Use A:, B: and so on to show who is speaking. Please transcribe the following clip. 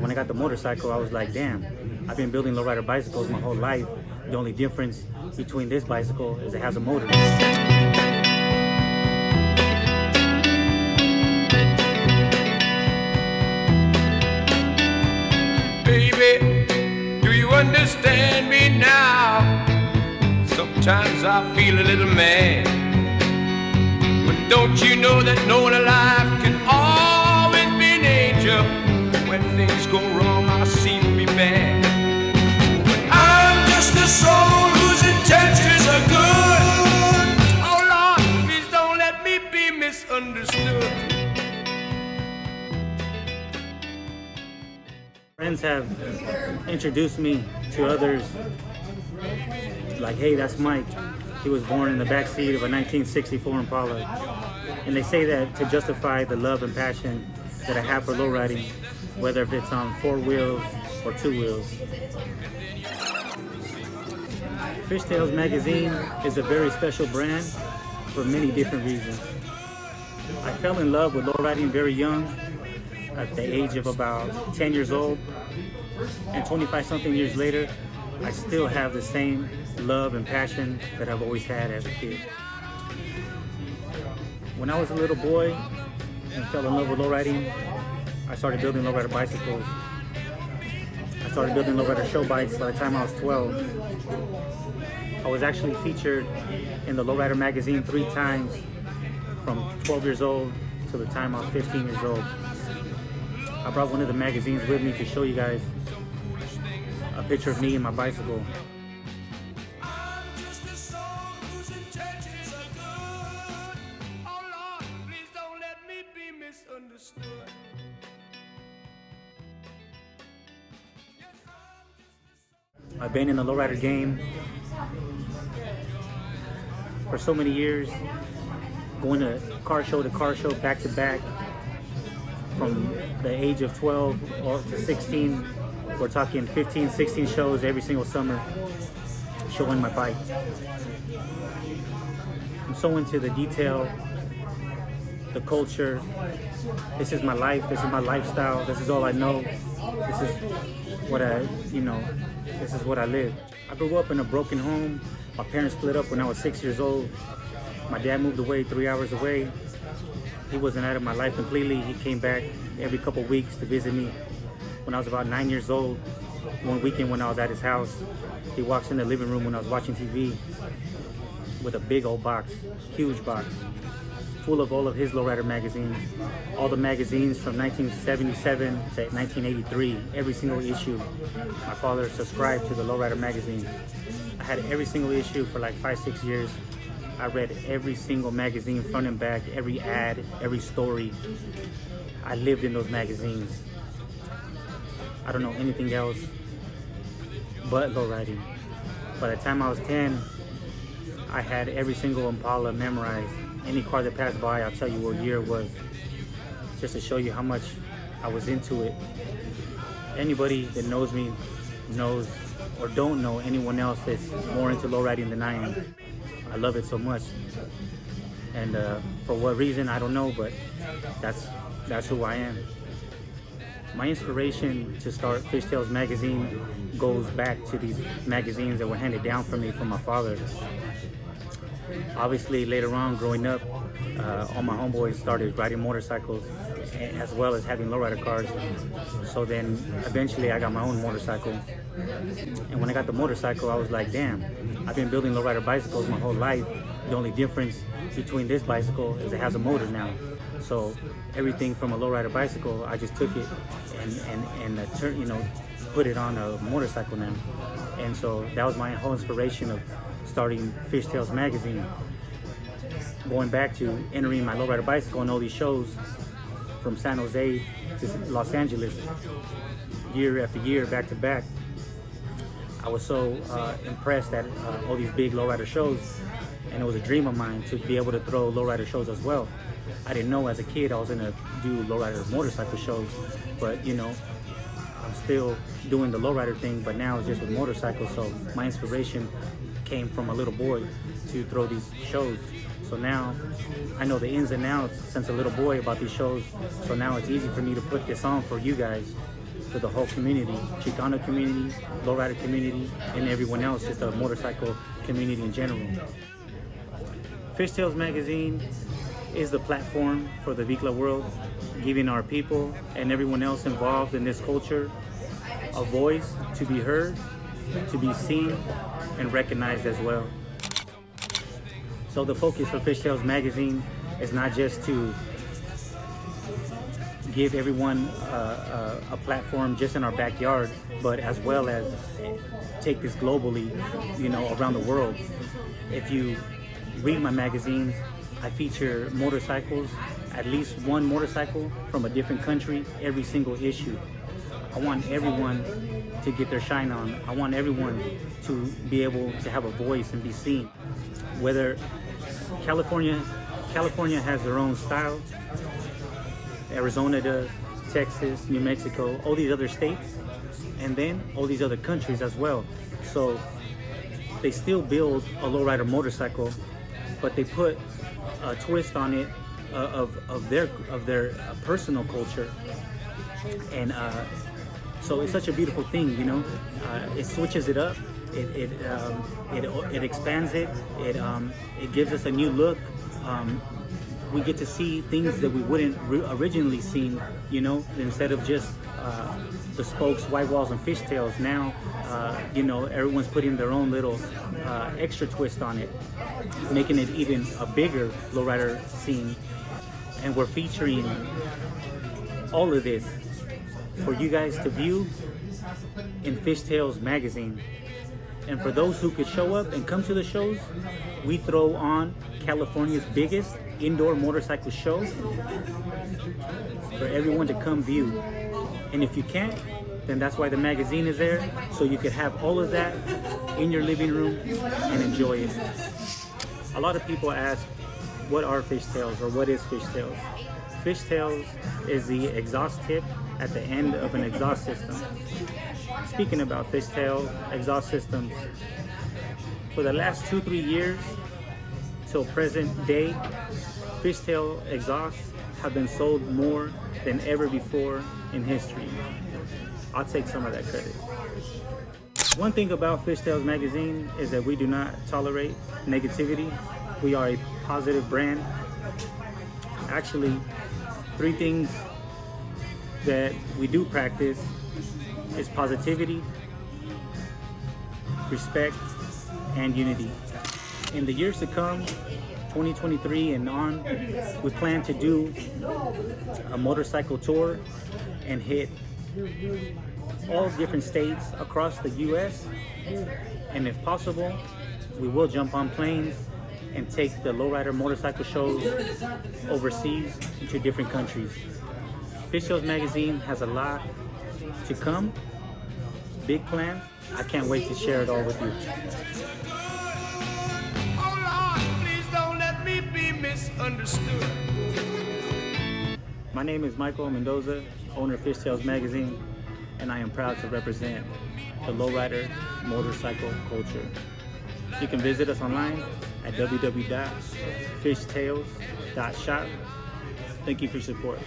A: when I got the motorcycle, I was like, damn, I've been building lowrider bicycles my whole life. The only difference between this bicycle is it has a motor.
B: Baby, do you understand me now? Sometimes I feel a little mad, but don't you know that no one alive can always be an angel? When things go wrong, I seem to be bad, but I'm just a soul whose intentions are good. Oh Lord, please don't let me be misunderstood.
A: Friends have introduced me to others, like, hey, that's Mike. He was born in the backseat of a 1964 Impala. And they say that to justify the love and passion that I have for lowriding, whether if it's on 4 wheels or 2 wheels. Fishtailz magazine is a very special brand for many different reasons. I fell in love with lowriding very young, at the age of about 10 years old, and 25-something years later, I still have the same love and passion that I've always had as a kid. When I was a little boy and fell in love with lowriding, I started building lowrider bicycles. I started building lowrider show bikes by the time I was 12. I was actually featured in the Lowrider magazine 3 times from 12 years old to the time I was 15 years old. I brought one of the magazines with me to show you guys a picture of me and my bicycle. I've been in the lowrider game for so many years, going to car show back to back. From the age of 12 to 16, we're talking 15, 16 shows every single summer, showing my bike. I'm so into the detail, the culture. This is my life, this is my lifestyle, this is all I know. This is what this is what I live. I grew up in a broken home. My parents split up when I was 6 years old. My dad moved away 3 hours away. He wasn't out of my life completely. He came back every couple weeks to visit me. When I was about 9 years old, one weekend when I was at his house, he walks in the living room when I was watching TV with a big old box, huge box, full of all of his lowrider magazines. All the magazines from 1977 to 1983, every single issue. My father subscribed to the Lowrider magazine. I had every single issue for like 5-6 years. I read every single magazine, front and back, every ad, every story. I lived in those magazines. I don't know anything else but lowriding. By the time I was 10, I had every single Impala memorized. Any car that passed by, I'll tell you what year it was, just to show you how much I was into it. Anybody that knows me knows or don't know anyone else that's more into lowriding than I am. I love it so much, and for what reason I don't know, but that's who I am. My inspiration to start Fishtailz magazine goes back to these magazines that were handed down for me from my father. Obviously, later on, growing up, all my homeboys started riding motorcycles as well as having lowrider cars. So then eventually I got my own motorcycle. And when I got the motorcycle, I was like, damn, I've been building lowrider bicycles my whole life. The only difference between this bicycle is it has a motor now. So everything from a lowrider bicycle, I just took it and put it on a motorcycle now. And so that was my whole inspiration of starting Fishtailz magazine. Going back to entering my lowrider bicycle on all these shows from San Jose to Los Angeles, year after year, back to back. I was so impressed at all these big lowrider shows, and it was a dream of mine to be able to throw lowrider shows as well. I didn't know as a kid I was gonna do lowrider motorcycle shows, but I'm still doing the lowrider thing, but now it's just with motorcycles. So my inspiration came from a little boy to throw these shows. So now I know the ins and outs since a little boy about these shows. So now it's easy for me to put this on for you guys for the whole community, Chicano community, lowrider community, and everyone else, just the motorcycle community in general. Fishtailz magazine is the platform for the Vikla world, giving our people and everyone else involved in this culture a voice to be heard, to be seen, and recognized as well. So the focus for Fishtailz magazine is not just to give everyone a platform just in our backyard, but as well as take this globally, around the world. If you read my magazines, I feature motorcycles, at least one motorcycle from a different country, every single issue. I want everyone to get their shine on. I want everyone to be able to have a voice and be seen. Whether California has their own style, Arizona does, Texas, New Mexico, all these other states, and then all these other countries as well. So they still build a lowrider motorcycle, but they put a twist on it of their personal culture, and so it's such a beautiful thing, It switches it up, it expands it, it gives us a new look. We get to see things that we wouldn't originally seen, instead of just the spokes, white walls, and fishtails. Now, everyone's putting their own little extra twist on it, making it even a bigger lowrider scene. And we're featuring all of this for you guys to view in Fishtailz magazine. And for those who could show up and come to the shows, we throw on California's biggest indoor motorcycle show for everyone to come view. And if you can't, then that's why the magazine is there, so you could have all of that in your living room and enjoy it. A lot of people ask, what are Fishtailz, or what is Fishtailz? Fishtailz is the exhaust tip at the end of an exhaust system. Speaking about Fishtail exhaust systems, for the last 2-3 years till present day, Fishtail exhausts have been sold more than ever before in history. I'll take some of that credit. One thing about Fishtailz magazine is that we do not tolerate negativity. We are a positive brand. Actually, 3 things that we do practice is positivity, respect, and unity. In the years to come, 2023 and on, we plan to do a motorcycle tour and hit all different states across the US, and if possible, we will jump on planes and take the lowrider motorcycle shows overseas into different countries. Fishtailz magazine has a lot to come, big plans. I can't wait to share it all with you.
B: Oh Lord, please don't let me be misunderstood.
A: My name is Michael Mendoza, owner of Fishtailz magazine, and I am proud to represent the lowrider motorcycle culture. You can visit us online at www.fishtailz.shop. Thank you for your support.